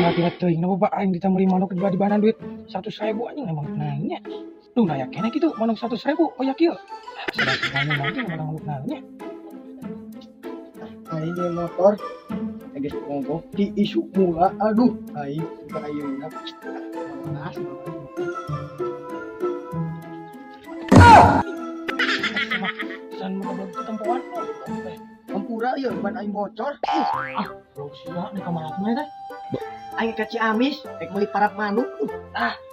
tiba-tiba teuing kenapa aing ditambahin manuk di badan duit 100.000 anjing emang nanya. Duh layak kena gitu manuk 100.000 oh ya kieu. Sudah semuanya nanti manuk nanya. Aing di motor geus mogok di isu mula aduh aing ayeuna panas Dan mengobrol ketempuan hampura ieu ban aing bocor lu sia di kamar aku teh. aing ke Ciamis rek meuli parap manuk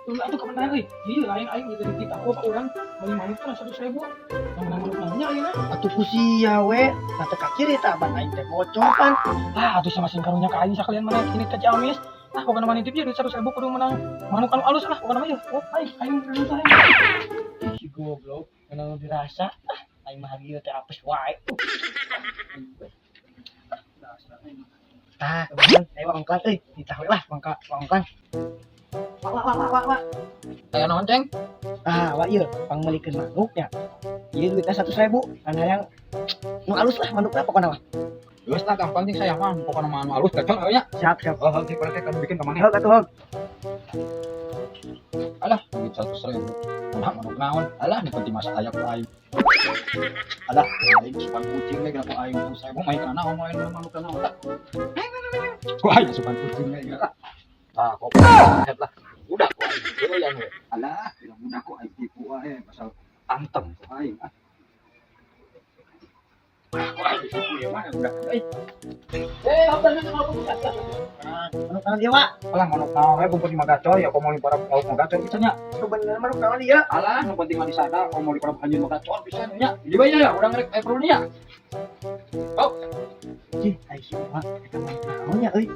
Dulu atuh kapan euy? Ieu aing gitu kita urang meuli manuk teh 100.000. Yang manuk nanya ayeuna. atuh ku sia we kata ka kiri tah ban aing teh bocor kan Atuh sama sing karunya ka aing sakalian mana kini ke Ciamis. Pokona mana tip duit 100.000 kudu menang manuk anu alus pokona mah yeuh. Oh, aing dulu si goblok kenal dirasa aing mah ieu teh apes wae tah kebetulan ayo angkat ditah we lah mangka angkat Wak. Aya naon ceng? Wak ieu pangmelikeun manuknya. Ieu duitna 100.000. Anu yang nu alus lah manukna pokona mah. Geus tah gampang sih saya mah pokona mah anu alus gacor nya. Siap. Oh, heuh teh kan bikin ka maneh. Heuh atuh. Alah, duit 100.000. Nah, manuk naon? Alah, dipenting masa aya ku aing. Alah, aing supan kucing we ku aing 100.000 main kana naon main manuk naon tah. Ku aing supan kucing we geura. Kok head lah. Udah ku aing teu yang we. Alah, udah ku aing tipu wae pasal antem ku aing. Ku aing tipu ya mah udah euy. Manuk naon dia, Wak? Alah, manuk naon we bungkus di magacor ya komo para lauk magacor bisa nya. Bener manuk naon dia? Alah, nu penting mah di sana komo di para anjeun magacor bisa nya. Di bae ya urang rek perlu nya. Oh, Cih, ai si Wak, eta manuk naon ya euy?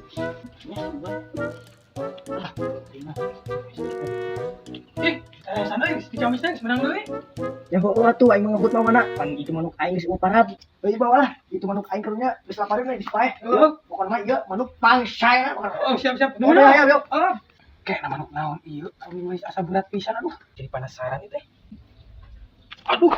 sana di Ciamis teh menang deui. Ya bawa tuh aing mengebut mah mana? Pan itu manuk aing geus parab. Euy bawa lah, itu manuk aing karunya geus lapareun we di paeh. Pokona mah ieu manuk pangsai lah pokona. Oh, siap. Udah ayo. Kayak manuk naon ieu, kami geus asa berat pisan aduh. Jadi penasaran ieu teh. Aduh,